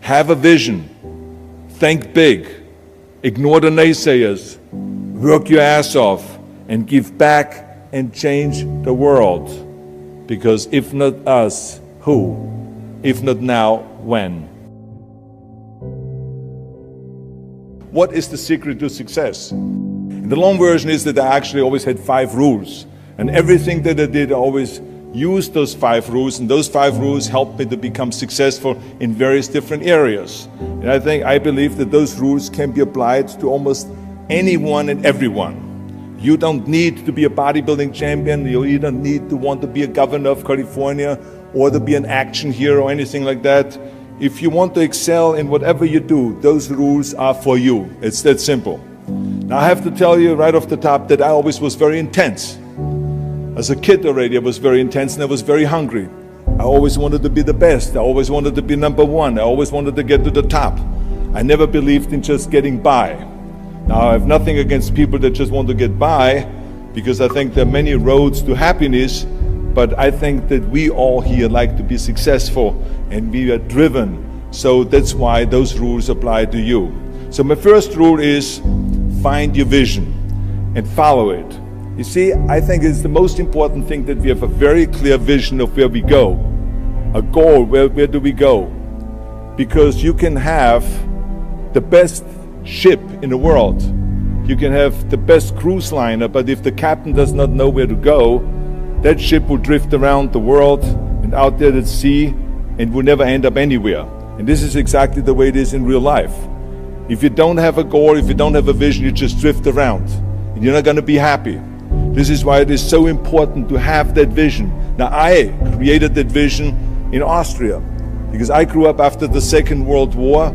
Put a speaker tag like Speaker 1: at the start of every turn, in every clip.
Speaker 1: Have a vision. Think big. Ignore the naysayers. Work your ass off and give back and change the world. Because if not us, who? If not now, when? What is the secret to success? And the long version is that I actually always had 5 rules. And everything that I did, I always used those 5 rules. And those 5 rules helped me to become successful in various different areas. And I believe that those rules can be applied to almost anyone and everyone. You don't need to be a bodybuilding champion. You don't need to want to be a governor of California or to be an action hero or anything like that. If you want to excel in whatever you do, those rules are for you. It's that simple. Now I have to tell you right off the top that I always was very intense. As a kid already, I was very intense and I was very hungry. I always wanted to be the best. I always wanted to be number one. I always wanted to get to the top. I never believed in just getting by. Now I have nothing against people that just want to get by, because I think there are many roads to happiness, but I think that we all here like to be successful and we are driven. So that's why those rules apply to you. So my first rule is find your vision and follow it. You see, I think it's the most important thing that we have a very clear vision of where we go. A goal, where do we go? Because you can have the best ship in the world. You can have the best cruise liner, but if the captain does not know where to go, that ship will drift around the world and out there at sea and will never end up anywhere. And this is exactly the way it is in real life. If you don't have a goal, if you don't have a vision, you just drift around and you're not going to be happy. This is why it is so important to have that vision. Now, I created that vision in Austria because I grew up after the Second World War.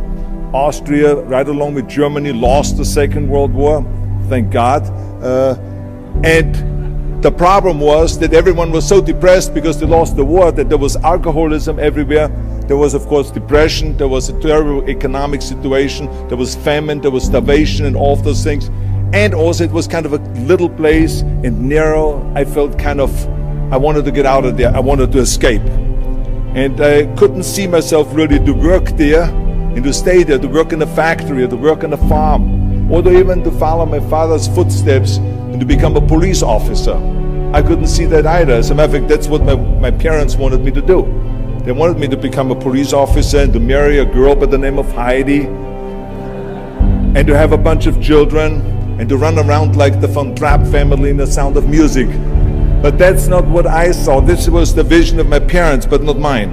Speaker 1: Austria, right along with Germany, lost the Second World War, thank God. And the problem was that everyone was so depressed because they lost the war that there was alcoholism everywhere. There was, of course, depression. There was a terrible economic situation. There was famine. There was starvation and all of those things. And also it was kind of a little place and narrow. I felt I wanted to get out of there. I wanted to escape. And I couldn't see myself really to work there and to stay there, to work in a factory, or to work on a farm, or to even to follow my father's footsteps and to become a police officer. I couldn't see that either. As a matter of fact, that's what my parents wanted me to do. They wanted me to become a police officer and to marry a girl by the name of Heidi and to have a bunch of children and to run around like the Von Trapp family in The Sound of Music. But that's not what I saw. This was the vision of my parents, but not mine.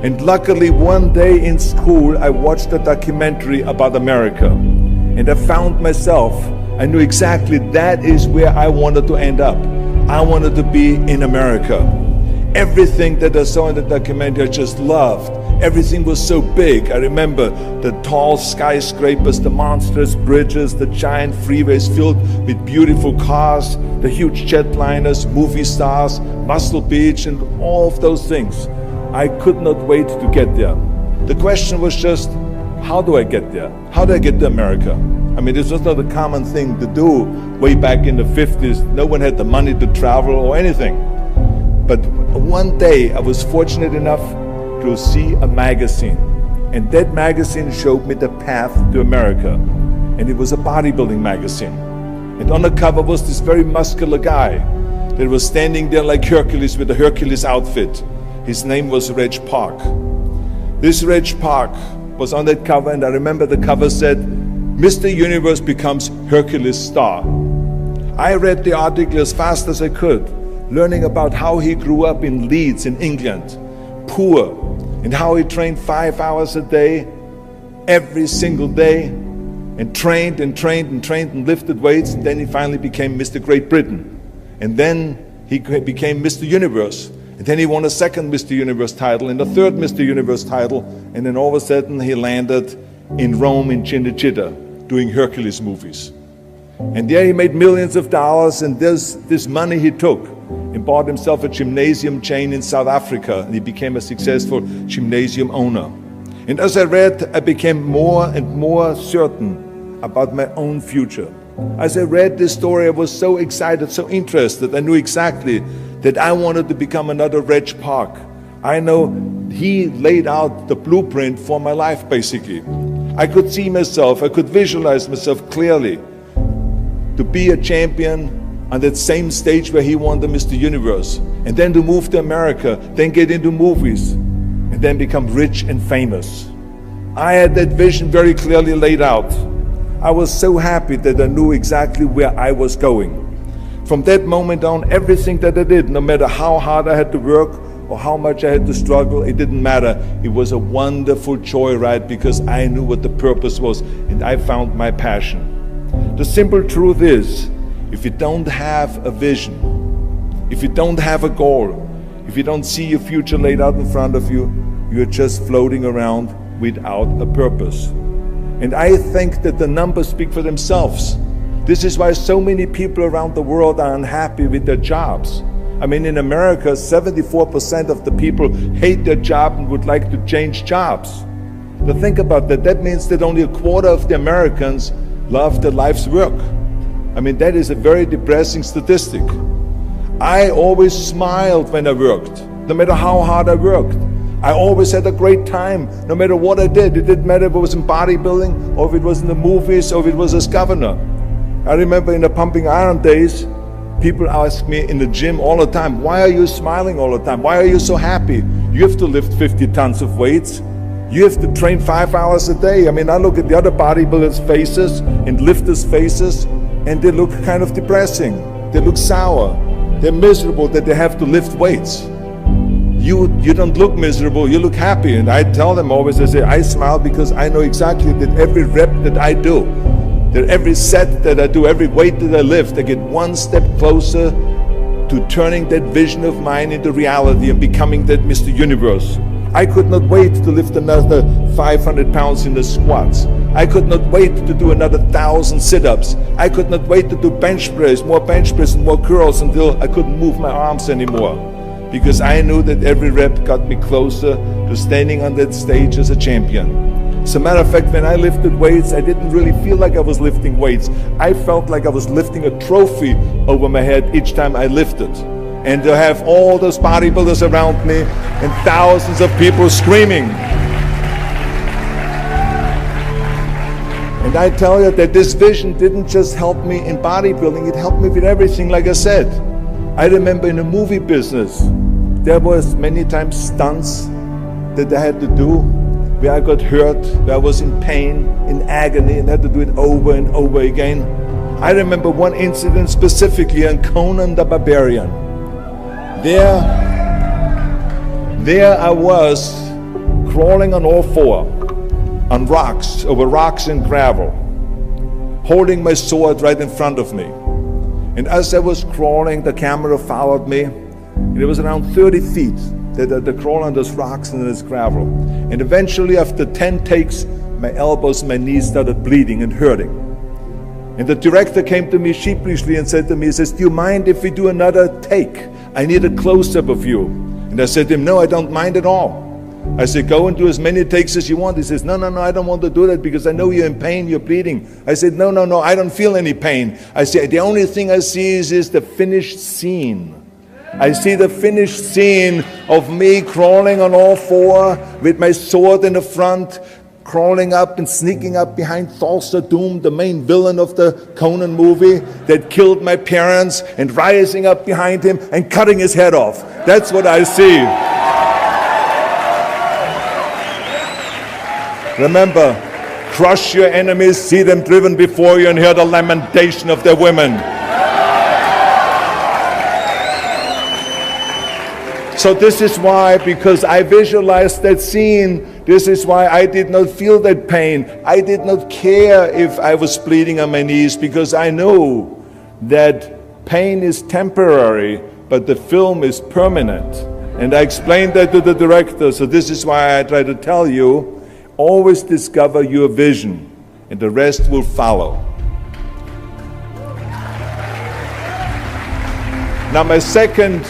Speaker 1: And luckily, one day in school, I watched a documentary about America. And I found myself, I knew exactly that is where I wanted to end up. I wanted to be in America. Everything that I saw in the documentary, I just loved. Everything was so big. I remember the tall skyscrapers, the monstrous bridges, the giant freeways filled with beautiful cars, the huge jetliners, movie stars, Muscle Beach, and all of those things. I could not wait to get there. The question was just, how do I get there? How do I get to America? I mean, this was not a common thing to do way back in the 50s. No one had the money to travel or anything. But one day I was fortunate enough to see a magazine. And that magazine showed me the path to America. And it was a bodybuilding magazine. And on the cover was this very muscular guy that was standing there like Hercules with a Hercules outfit. His name was Reg Park. This Reg Park was on that cover, and I remember the cover said, Mr. Universe becomes Hercules star. I read the article as fast as I could, learning about how he grew up in Leeds in England, poor, and how he trained 5 hours a day, every single day, and trained and trained and trained and lifted weights, and then he finally became Mr. Great Britain. And then he became Mr. Universe. And then he won a second Mr. Universe title and a third Mr. Universe title. And then all of a sudden he landed in Rome in Cinecittà doing Hercules movies. And there he made millions of dollars, and this money he took and bought himself a gymnasium chain in South Africa, and he became a successful gymnasium owner. And as I read, I became more and more certain about my own future. As I read this story, I was so excited, so interested. I knew exactly that I wanted to become another Reg Park. I know he laid out the blueprint for my life, basically. I could see myself, I could visualize myself clearly to be a champion on that same stage where he won the Mr. Universe, and then to move to America, then get into movies, and then become rich and famous. I had that vision very clearly laid out. I was so happy that I knew exactly where I was going. From that moment on, everything that I did, no matter how hard I had to work or how much I had to struggle, it didn't matter. It was a wonderful joyride because I knew what the purpose was and I found my passion. The simple truth is, if you don't have a vision, if you don't have a goal, if you don't see your future laid out in front of you, you're just floating around without a purpose. And I think that the numbers speak for themselves. This is why so many people around the world are unhappy with their jobs. I mean, in America, 74% of the people hate their job and would like to change jobs. But think about that. That means that only a quarter of the Americans love their life's work. I mean, that is a very depressing statistic. I always smiled when I worked, no matter how hard I worked. I always had a great time, no matter what I did. It didn't matter if it was in bodybuilding, or if it was in the movies, or if it was as governor. I remember in the pumping iron days, people ask me in the gym all the time, why are you smiling all the time? Why are you so happy? You have to lift 50 tons of weights. You have to train 5 hours a day. I mean, I look at the other bodybuilders' faces and lifters' faces, and they look kind of depressing. They look sour. They're miserable that they have to lift weights. You don't look miserable, you look happy. And I tell them always, I say, I smile because I know exactly that every rep that I do, that every set that I do, every weight that I lift, I get one step closer to turning that vision of mine into reality and becoming that Mr. Universe. I could not wait to lift another 500 pounds in the squats. I could not wait to do another 1,000 sit-ups. I could not wait to do bench press, more bench press and more curls until I couldn't move my arms anymore. Because I knew that every rep got me closer to standing on that stage as a champion. As a matter of fact, when I lifted weights, I didn't really feel like I was lifting weights. I felt like I was lifting a trophy over my head each time I lifted. And to have all those bodybuilders around me and thousands of people screaming. And I tell you that this vision didn't just help me in bodybuilding, it helped me with everything, like I said. I remember in the movie business, there was many times stunts that I had to do where I got hurt, where I was in pain, in agony, and had to do it over and over again. I remember one incident specifically on Conan the Barbarian. There I was crawling on all four, on rocks, over rocks and gravel, holding my sword right in front of me. And as I was crawling, the camera followed me. And it was around 30 feet that I crawled on those rocks and this gravel. And eventually, after 10 takes, my elbows and my knees started bleeding and hurting. And the director came to me sheepishly and said to me, he says, do you mind if we do another take? I need a close-up of you. And I said to him, no, I don't mind at all. I said, go and do as many takes as you want. He says, no, I don't want to do that because I know you're in pain, you're bleeding. I said, no, I don't feel any pain. I said, the only thing I see is the finished scene. I see the finished scene of me crawling on all four with my sword in the front, crawling up and sneaking up behind Thulsa Doom, the main villain of the Conan movie that killed my parents, and rising up behind him and cutting his head off. That's what I see. Remember, crush your enemies, see them driven before you, and hear the lamentation of their women. So this is why, because I visualized that scene, this is why I did not feel that pain. I did not care if I was bleeding on my knees, because I knew that pain is temporary, but the film is permanent. And I explained that to the director, so this is why I try to tell you, always discover your vision, and the rest will follow. Now my second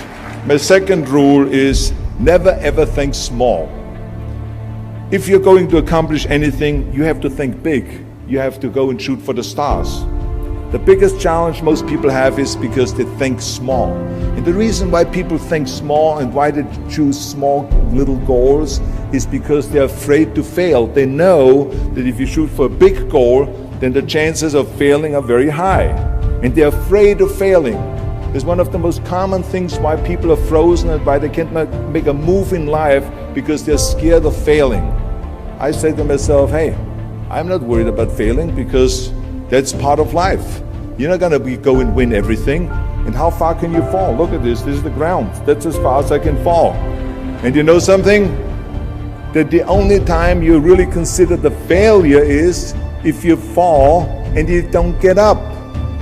Speaker 1: rule is never ever think small. If you're going to accomplish anything, you have to think big. You have to go and shoot for the stars. The biggest challenge most people have is because they think small. And the reason why people think small and why they choose small little goals is because they're afraid to fail. They know that if you shoot for a big goal, then the chances of failing are very high. And they're afraid of failing. It's one of the most common things why people are frozen and why they can't make a move in life, because they're scared of failing. I say to myself, hey, I'm not worried about failing because that's part of life. You're not going to go and win everything. And how far can you fall? Look at this. This is the ground. That's as far as I can fall. And you know something? That the only time you really consider the failure is if you fall and you don't get up.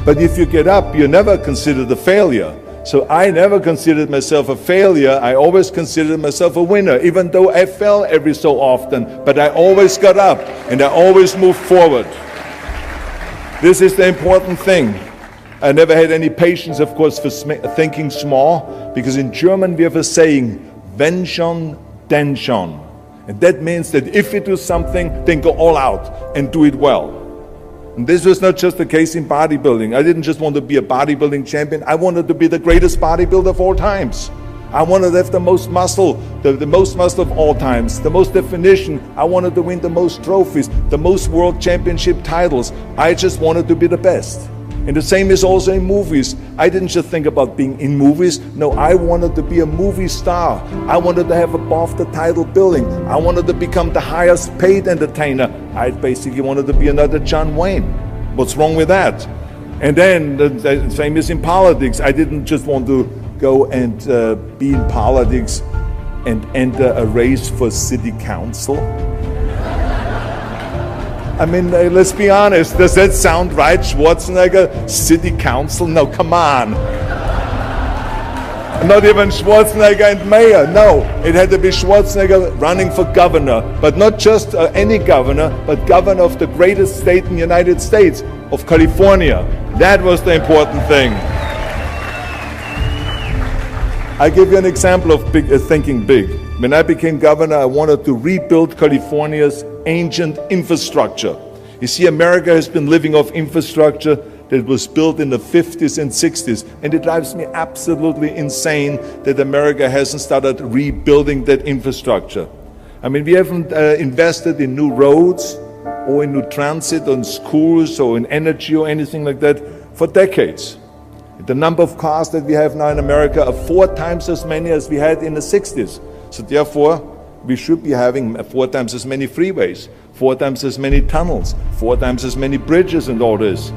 Speaker 1: But if you get up, you never consider the failure. So I never considered myself a failure. I always considered myself a winner, even though I fell every so often. But I always got up and I always moved forward. This is the important thing. I never had any patience, of course, for thinking small, because in German we have a saying, wenn schon, denn schon. And that means that if you do something, then go all out and do it well. And this was not just the case in bodybuilding. I didn't just want to be a bodybuilding champion. I wanted to be the greatest bodybuilder of all times. I wanted to have the most muscle, the most muscle of all times, the most definition. I wanted to win the most trophies, the most world championship titles. I just wanted to be the best. And the same is also in movies. I didn't just think about being in movies. No, I wanted to be a movie star. I wanted to have above the title billing. I wanted to become the highest paid entertainer. I basically wanted to be another John Wayne. What's wrong with that? And then the same is in politics. I didn't just want to go and be in politics and enter a race for city council. I mean, let's be honest, does that sound right, Schwarzenegger? City council? No, come on. Not even Schwarzenegger and mayor, no. It had to be Schwarzenegger running for governor, but not just any governor, but governor of the greatest state in the United States, of California. That was the important thing. I give you an example of thinking big. When I became governor, I wanted to rebuild California's ancient infrastructure. You see, America has been living off infrastructure that was built in the 50s and 60s, and it drives me absolutely insane that America hasn't started rebuilding that infrastructure. I mean, we haven't invested in new roads or in new transit, or in schools, or in energy, or anything like that for decades. The number of cars that we have now in America are 4 times as many as we had in the 60s. So therefore, we should be having 4 times as many freeways, 4 times as many tunnels, 4 times as many bridges and all this.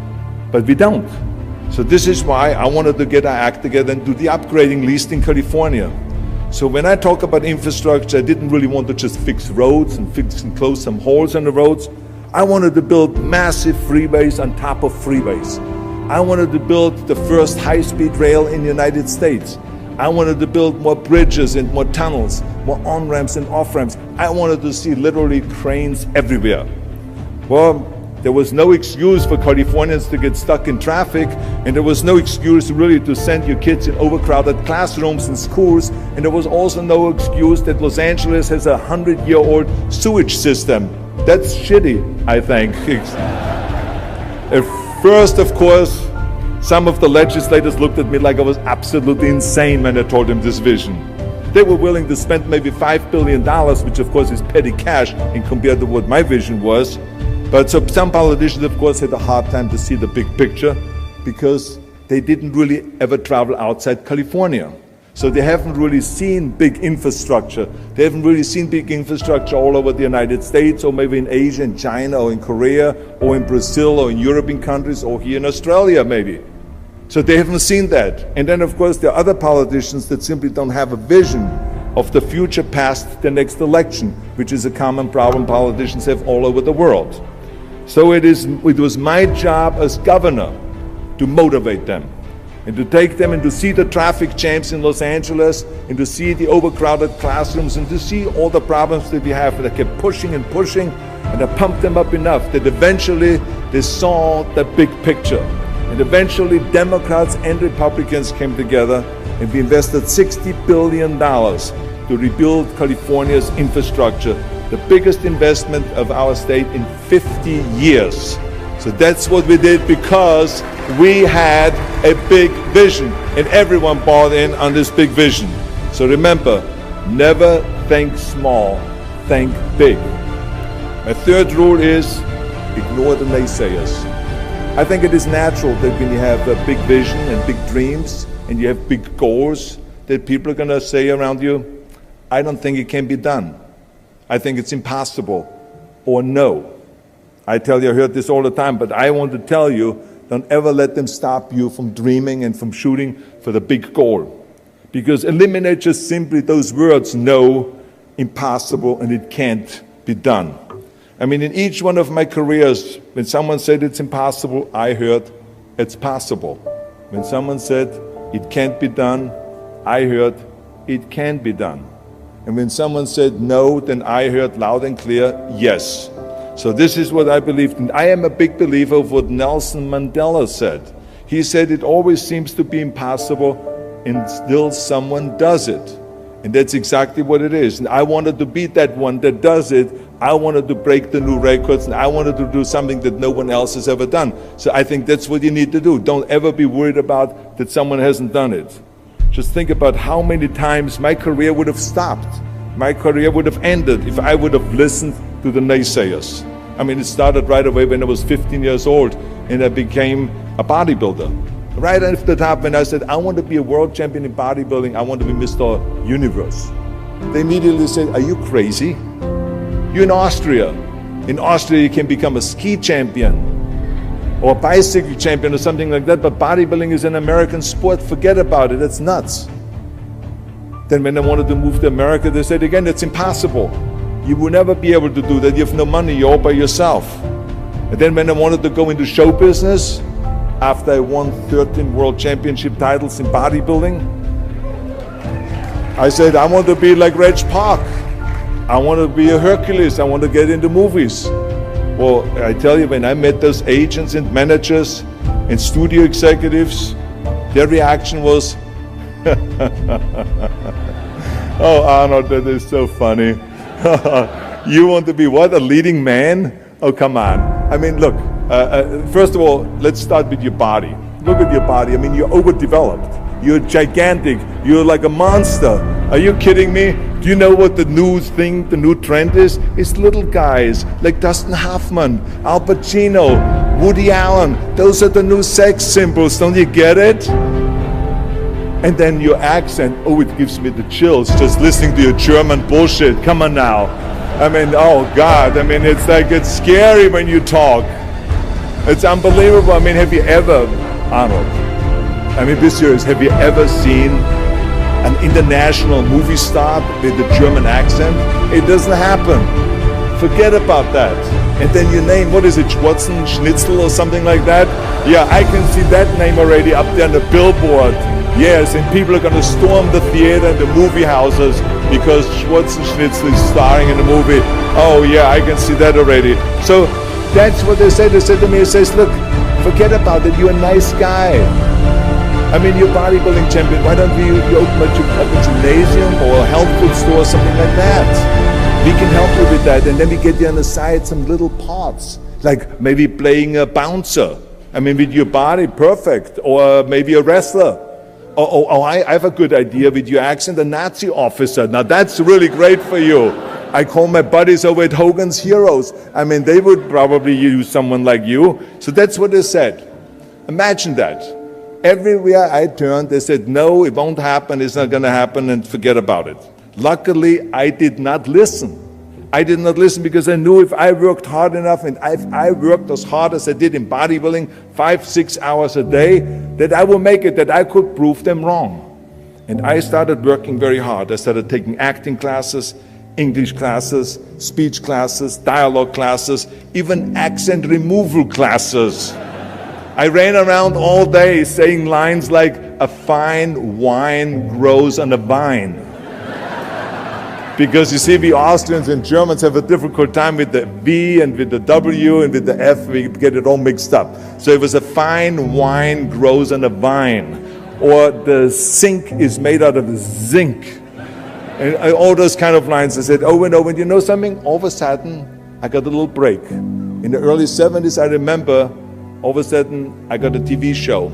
Speaker 1: But we don't. So this is why I wanted to get our act together and do the upgrading, at least in California. So when I talk about infrastructure, I didn't really want to just fix roads and fix and close some holes on the roads. I wanted to build massive freeways on top of freeways. I wanted to build the first high-speed rail in the United States. I wanted to build more bridges and more tunnels, more on-ramps and off-ramps. I wanted to see literally cranes everywhere. Well, there was no excuse for Californians to get stuck in traffic, and there was no excuse really to send your kids in overcrowded classrooms in schools, and there was also no excuse that Los Angeles has a 100-year-old sewage system. That's shitty, I think. First, of course, some of the legislators looked at me like I was absolutely insane when I told them this vision. They were willing to spend maybe $5 billion, which of course is petty cash in compared to what my vision was. But so some politicians, of course, had a hard time to see the big picture because they didn't really ever travel outside California. So they haven't really seen big infrastructure. They haven't really seen big infrastructure all over the United States, or maybe in Asia, in China, or in Korea, or in Brazil, or in European countries, or here in Australia maybe. So they haven't seen that. And then of course there are other politicians that simply don't have a vision of the future past the next election, which is a common problem politicians have all over the world. So it was my job as governor to motivate them, and to take them and to see the traffic jams in Los Angeles, and to see the overcrowded classrooms, and to see all the problems that we have. That kept pushing and pushing, and I pumped them up enough that eventually they saw the big picture. And eventually Democrats and Republicans came together, and we invested $60 billion to rebuild California's infrastructure, the biggest investment of our state in 50 years. So that's what we did because we had a big vision, and everyone bought in on this big vision. So remember, never think small, think big. My third rule is ignore the naysayers. I think it is natural that when you have a big vision and big dreams and you have big goals, that people are going to say around you, I don't think it can be done. I think it's impossible, or no. I tell you, I heard this all the time, but I want to tell you, don't ever let them stop you from dreaming and from shooting for the big goal. Because eliminate just simply those words, no, impossible, and it can't be done. I mean, in each one of my careers, when someone said it's impossible, I heard it's possible. When someone said it can't be done, I heard it can be done. And when someone said no, then I heard loud and clear, yes. So this is what I believed in. I am a big believer of what Nelson Mandela said. He said it always seems to be impossible and still someone does it. And that's exactly what it is. And I wanted to be that one that does it. I wanted to break the new records, and I wanted to do something that no one else has ever done. So I think that's what you need to do. Don't ever be worried about that someone hasn't done it. Just think about how many times my career would have stopped. My career would have ended if I would have listened to the naysayers. I mean, it started right away when I was 15 years old and I became a bodybuilder. Right after the top, when I said, I want to be a world champion in bodybuilding, I want to be Mr. Universe. They immediately said, are you crazy? You're in Austria. In Austria, you can become a ski champion or a bicycle champion or something like that, but bodybuilding is an American sport. Forget about it, that's nuts. Then when I wanted to move to America, they said again, it's impossible. You will never be able to do that. You have no money, you're all by yourself. And then when I wanted to go into show business, after I won 13 world championship titles in bodybuilding, I said, I want to be like Reg Park. I want to be a Hercules. I want to get into movies. Well, I tell you, when I met those agents and managers and studio executives, their reaction was, oh, Arnold, that is so funny. You want to be what, a leading man? Oh, come on. I mean, look, first of all, let's start with your body. Look at your body. I mean, you're overdeveloped. You're gigantic. You're like a monster. Are you kidding me? Do you know what the new thing, the new trend is? It's little guys like Dustin Hoffman, Al Pacino, Woody Allen. Those are the new sex symbols. Don't you get it? And then your accent, oh, it gives me the chills just listening to your German bullshit. Come on now. I mean, oh God, I mean, it's like, it's scary when you talk. It's unbelievable. I mean, have you ever, Arnold, I mean, be serious, have you ever seen an international movie star with a German accent? It doesn't happen. Forget about that. And then your name, what is it, Schwarzen, Schnitzel or something like that? Yeah, I can see that name already up there on the billboard. Yes, and people are going to storm the theater and the movie houses because Schwarzen Schnitzel is starring in the movie. Oh yeah, I can see that already. So that's what they said. They said to me, it says, look, forget about it, you're a nice guy. I mean, you're a bodybuilding champion, why don't you open a gymnasium or a health food store or something like that? We can help you with that, and then we get you on the side some little parts, like maybe playing a bouncer. I mean, with your body, perfect, or maybe a wrestler. Oh, I have a good idea with your accent, a Nazi officer. Now that's really great for you. I call my buddies over at Hogan's Heroes. I mean, they would probably use someone like you. So that's what they said. Imagine that. Everywhere I turned, they said, no, it won't happen, it's not gonna happen, and forget about it. Luckily, I did not listen. I did not listen because I knew if I worked hard enough and if I worked as hard as I did in bodybuilding, 5-6 hours a day, that I will make it, that I could prove them wrong. And I started working very hard. I started taking acting classes, English classes, speech classes, dialogue classes, even accent removal classes. I ran around all day saying lines like, a fine wine grows on a vine. Because you see, we Austrians and Germans have a difficult time with the V and with the W and with the F, we get it all mixed up. So it was a fine wine grows on a vine, or the sink is made out of zinc. And all those kind of lines. I said over and over, and you know something? All of a sudden, I got a little break. In the early 70s, I remember All of a sudden, I got a TV show,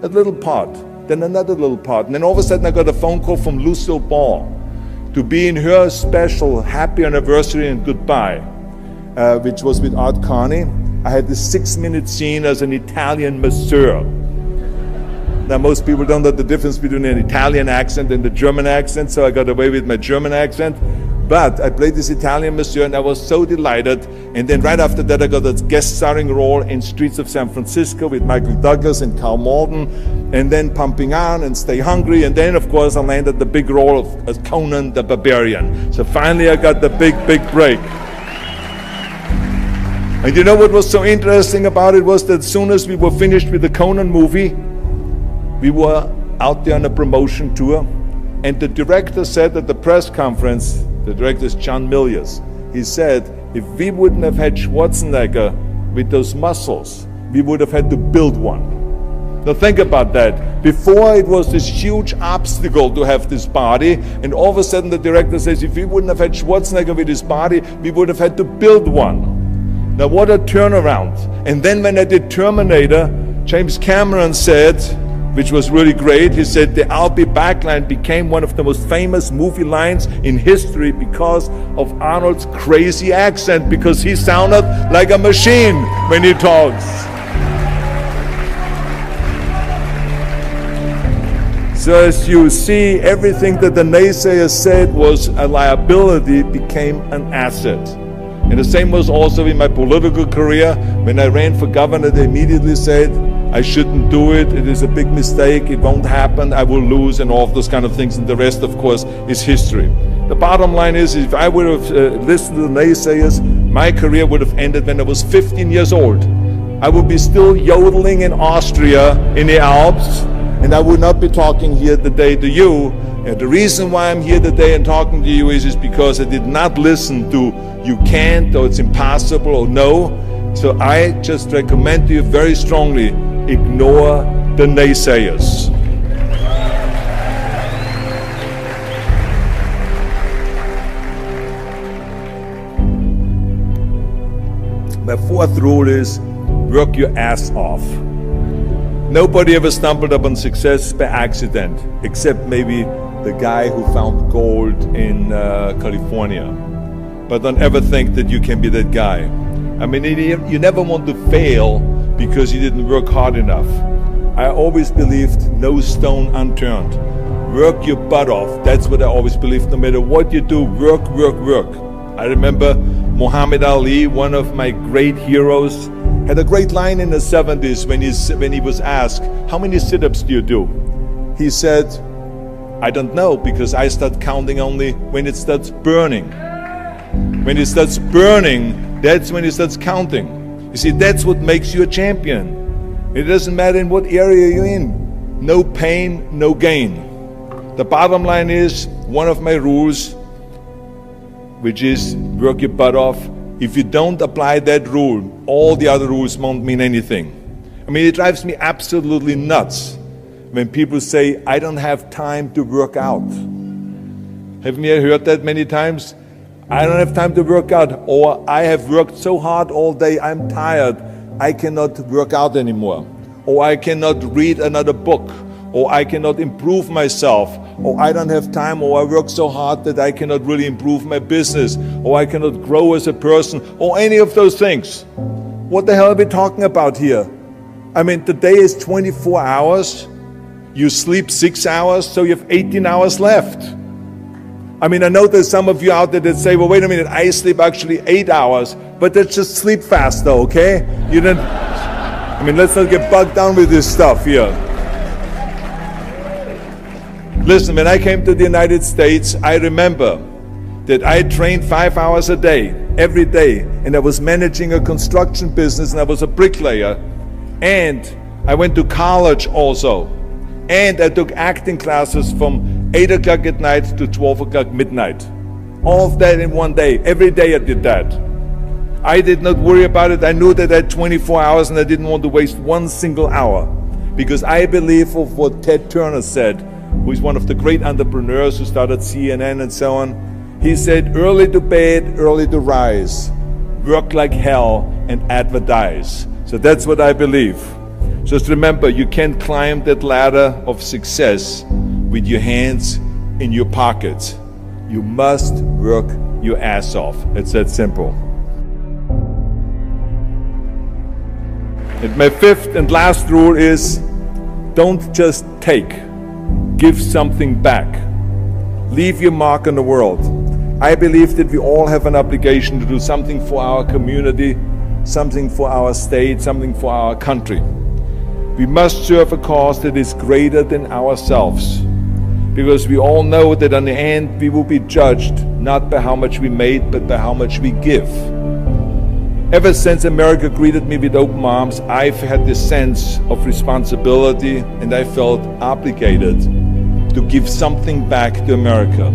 Speaker 1: a little part, then another little part. And then all of a sudden, I got a phone call from Lucille Ball to be in her special happy anniversary and goodbye, which was with Art Carney. I had this 6-minute scene as an Italian masseur. Now, most people don't know the difference between an Italian accent and the German accent, so I got away with my German accent. But I played this Italian masseur, and I was so delighted. And then right after that, I got a guest starring role in Streets of San Francisco with Michael Douglas and Carl Malden, and then Pumping On and Stay Hungry. And then, of course, I landed the big role as Conan the Barbarian. So finally, I got the big break. And you know what was so interesting about it was that as soon as we were finished with the Conan movie, we were out there on a promotion tour, and the director said at the press conference, the director is John Milius, he said, if we wouldn't have had Schwarzenegger with those muscles, we would have had to build one. Now think about that. Before it was this huge obstacle to have this body, and all of a sudden the director says, if we wouldn't have had Schwarzenegger with his body, we would have had to build one. Now what a turnaround. And then when I did Terminator, James Cameron said, which was really great, he said the "I'll be back" line became one of the most famous movie lines in history because of Arnold's crazy accent, because he sounded like a machine when he talks. So as you see, everything that the naysayers said was a liability became an asset. And the same was also in my political career. When I ran for governor, they immediately said, I shouldn't do it, it is a big mistake, it won't happen, I will lose, and all of those kind of things. And the rest, of course, is history. The bottom line is, if I would have listened to the naysayers, my career would have ended when I was 15 years old. I would be still yodeling in Austria, in the Alps, and I would not be talking here today to you. And the reason why I'm here today and talking to you is because I did not listen to you can't, or it's impossible, or no. So I just recommend to you very strongly, ignore the naysayers. My fourth rule is, work your ass off. Nobody ever stumbled upon success by accident, except maybe the guy who found gold in California. But don't ever think that you can be that guy. I mean, you never want to fail because you didn't work hard enough. I always believed no stone unturned. Work your butt off. That's what I always believed. No matter what you do, work, work, work. I remember Muhammad Ali, one of my great heroes, had a great line in the 70s when he was asked, how many sit-ups do you do? He said, I don't know, because I start counting only when it starts burning. When it starts burning, that's when it starts counting. You see, that's what makes you a champion. It doesn't matter in what area you're in. No pain, no gain. The bottom line is, one of my rules, which is work your butt off. If you don't apply that rule, all the other rules won't mean anything. I mean, it drives me absolutely nuts when people say, I don't have time to work out. Haven't you heard that many times? I don't have time to work out, or I have worked so hard all day, I'm tired, I cannot work out anymore. Or I cannot read another book, or I cannot improve myself, or I don't have time, or I work so hard that I cannot really improve my business, or I cannot grow as a person, or any of those things. What the hell are we talking about here? I mean, the day is 24 hours, you sleep 6 hours, so you have 18 hours left. I mean, I know there's some of you out there that say, well, wait a minute, I sleep actually 8 hours, but that's just sleep faster, okay? You didn't, I mean, let's not get bogged down with this stuff here. Listen, when I came to the United States, I remember that I trained 5 hours a day, every day, and I was managing a construction business, and I was a bricklayer, and I went to college also, and I took acting classes from 8 o'clock at night to 12 o'clock midnight. All of that in one day. Every day I did that. I did not worry about it. I knew that I had 24 hours and I didn't want to waste one single hour, because I believe of what Ted Turner said, who is one of the great entrepreneurs who started CNN and so on. He said, early to bed, early to rise, work like hell and advertise. So that's what I believe. Just remember, you can't climb that ladder of success with your hands in your pockets. You must work your ass off. It's that simple. And my fifth and last rule is, don't just take, give something back. Leave your mark on the world. I believe that we all have an obligation to do something for our community, something for our state, something for our country. We must serve a cause that is greater than ourselves, because we all know that in the end we will be judged not by how much we made, but by how much we give. Ever since America greeted me with open arms, I've had this sense of responsibility, and I felt obligated to give something back to America.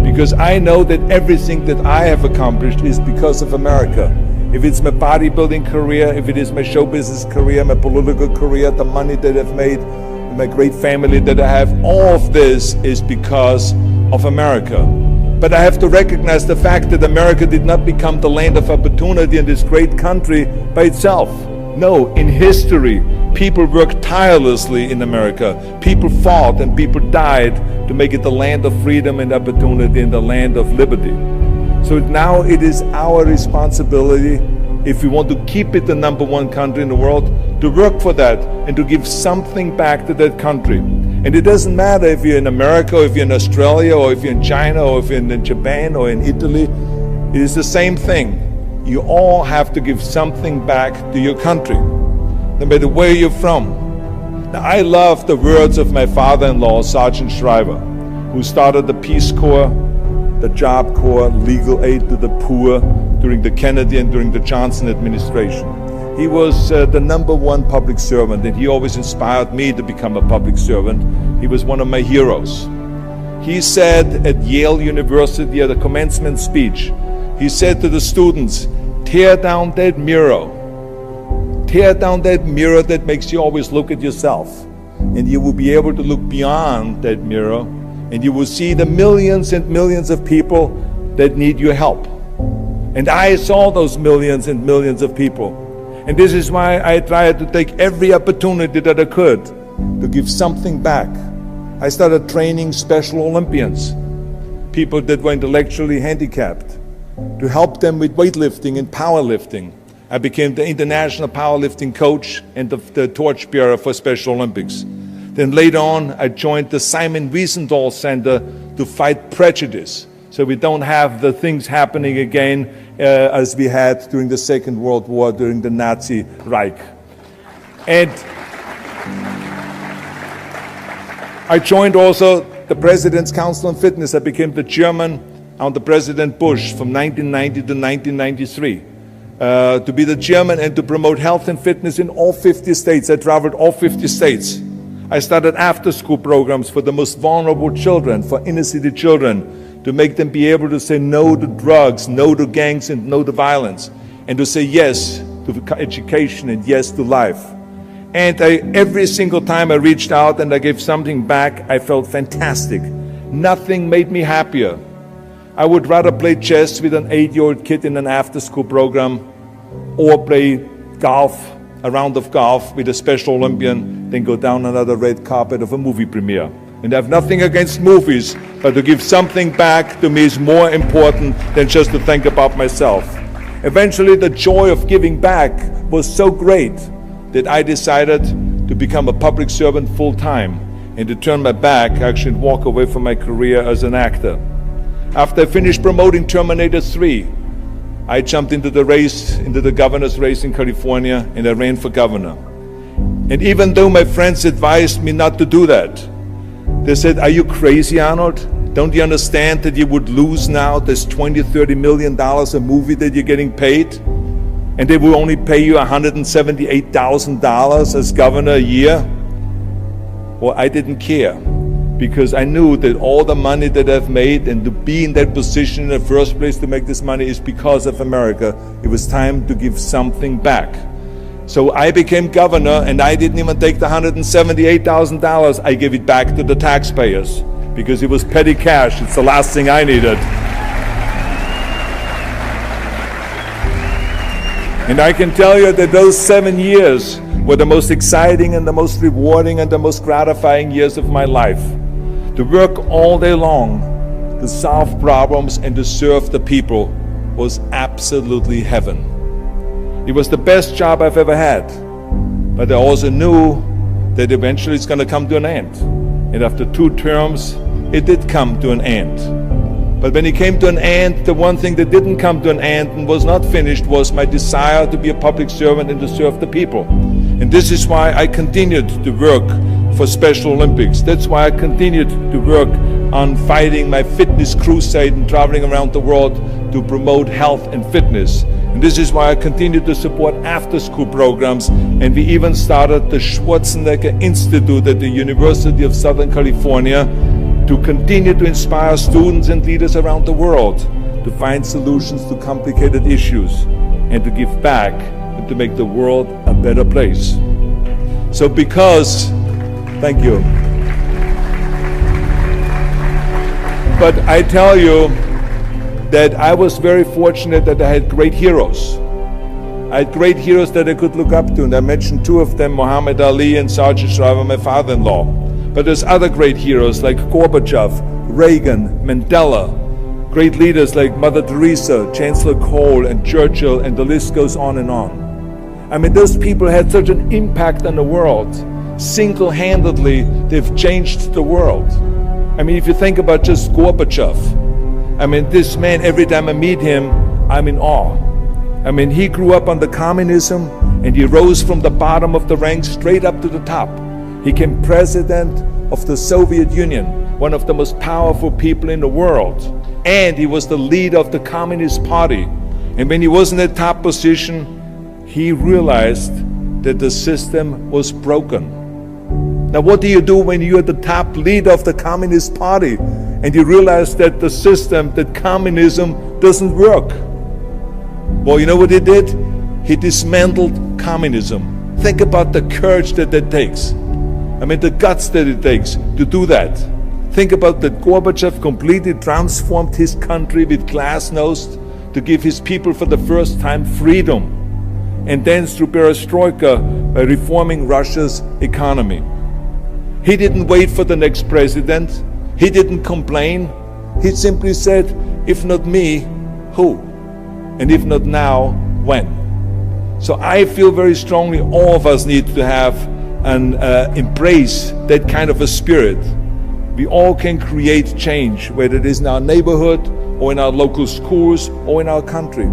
Speaker 1: Because I know that everything that I have accomplished is because of America. If it's my bodybuilding career, if it is my show business career, my political career, the money that I've made, my great family that I have, all of this is because of America. But I have to recognize the fact that America did not become the land of opportunity in this great country by itself. No, in history, people worked tirelessly in America. People fought and people died to make it the land of freedom and opportunity and the land of liberty. So now it is our responsibility, if we want to keep it the #1 country in the world, to work for that and to give something back to that country. And it doesn't matter if you're in America, or if you're in Australia, or if you're in China, or if you're in Japan, or in Italy. It is the same thing. You all have to give something back to your country, no matter where you're from. Now, I love the words of my father-in-law, Sergeant Shriver, who started the Peace Corps, the Job Corps, legal aid to the poor during the Kennedy and during the Johnson administration. He was the #1 public servant, and he always inspired me to become a public servant. He was one of my heroes. He said at Yale University at a commencement speech, he said to the students, tear down that mirror. Tear down that mirror that makes you always look at yourself. And you will be able to look beyond that mirror, and you will see the millions and millions of people that need your help. And I saw those millions and millions of people. And this is why I tried to take every opportunity that I could to give something back. I started training Special Olympians, people that were intellectually handicapped, to help them with weightlifting and powerlifting. I became the international powerlifting coach and the torchbearer for Special Olympics. Then later on, I joined the Simon Wiesenthal Center to fight prejudice, so we don't have the things happening again as we had during the Second World War, during the Nazi Reich. And I joined also the President's Council on Fitness. I became the chairman under President Bush from 1990 to 1993. To be the chairman and to promote health and fitness in all 50 states. I traveled all 50 states. I started after-school programs for the most vulnerable children, for inner-city children, to make them be able to say no to drugs, no to gangs, and no to violence, and to say yes to education and yes to life. And every single time I reached out and I gave something back, I felt fantastic. Nothing made me happier. I would rather play chess with an 8-year-old kid in an after-school program, or play golf, a round of golf with a Special Olympian, than go down another red carpet of a movie premiere. And I have nothing against movies, but to give something back to me is more important than just to think about myself. Eventually, the joy of giving back was so great that I decided to become a public servant full-time and to turn my back, actually, and walk away from my career as an actor. After I finished promoting Terminator 3, I jumped into the race, into the governor's race in California, and I ran for governor. And even though my friends advised me not to do that, they said, "Are you crazy, Arnold? Don't you understand that you would lose now this $20–30 million a movie that you're getting paid? And they will only pay you $178,000 as governor a year?" Well, I didn't care, because I knew that all the money that I've made and to be in that position in the first place to make this money is because of America. It was time to give something back. So I became governor, and I didn't even take the $178,000. I gave it back to the taxpayers because it was petty cash. It's the last thing I needed. And I can tell you that those 7 years were the most exciting and the most rewarding and the most gratifying years of my life. To work all day long, to solve problems and to serve the people was absolutely heaven. It was the best job I've ever had. But I also knew that eventually it's going to come to an end. And after 2 terms, it did come to an end. But when it came to an end, the one thing that didn't come to an end and was not finished was my desire to be a public servant and to serve the people. And this is why I continued to work for Special Olympics. That's why I continued to work on fighting my fitness crusade and traveling around the world to promote health and fitness. And this is why I continued to support after-school programs, and we even started the Schwarzenegger Institute at the University of Southern California to continue to inspire students and leaders around the world to find solutions to complicated issues and to give back and to make the world a better place. So thank you. But I tell you that I was very fortunate that I had great heroes. I had great heroes that I could look up to, and I mentioned 2 of them, Muhammad Ali and Sergeant Shriver, my father-in-law. But there's other great heroes like Gorbachev, Reagan, Mandela, great leaders like Mother Teresa, Chancellor Kohl, and Churchill, and the list goes on and on. I mean, those people had such an impact on the world. Single-handedly, they've changed the world. I mean, if you think about just Gorbachev, I mean, this man, every time I meet him, I'm in awe. I mean, he grew up under communism, and he rose from the bottom of the ranks straight up to the top. He became president of the Soviet Union, one of the most powerful people in the world. And he was the leader of the Communist Party. And when he was in the top position, he realized that the system was broken. Now, what do you do when you're the top leader of the Communist Party and you realize that the system, that communism doesn't work? Well, you know what he did? He dismantled communism. Think about the courage that takes. I mean, the guts that it takes to do that. Think about that Gorbachev completely transformed his country with glasnost to give his people for the first time freedom. And then through perestroika, by reforming Russia's economy. He didn't wait for the next president. He didn't complain. He simply said, if not me, who? And if not now, when? So I feel very strongly all of us need to have and embrace that kind of a spirit. We all can create change, whether it is in our neighborhood or in our local schools or in our country.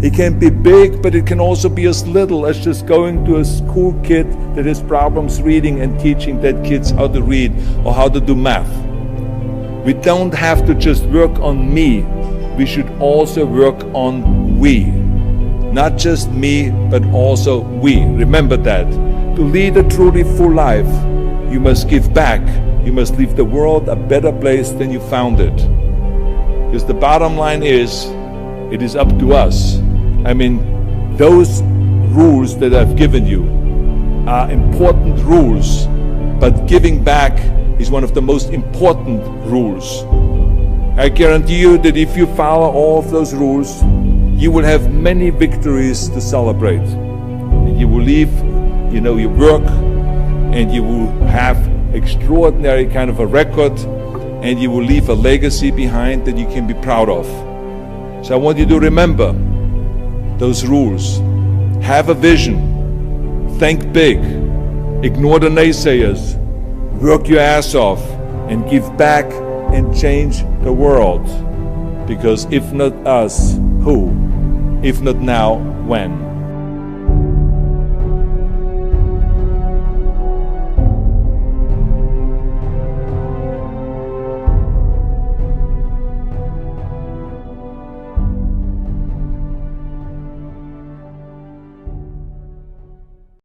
Speaker 1: It can be big, but it can also be as little as just going to a school kid that has problems reading and teaching that kids how to read or how to do math. We don't have to just work on me. We should also work on we. Not just me, but also we. Remember that. To lead a truly full life, you must give back. You must leave the world a better place than you found it. Because the bottom line is, it is up to us. I mean, those rules that I've given you are important rules, but giving back is one of the most important rules. I guarantee you that if you follow all of those rules, you will have many victories to celebrate. And you will leave, your work, and you will have extraordinary kind of a record, and you will leave a legacy behind that you can be proud of. So I want you to remember those rules. Have a vision. Think big. Ignore the naysayers. Work your ass off and give back and change the world. Because if not us, who? If not now, when?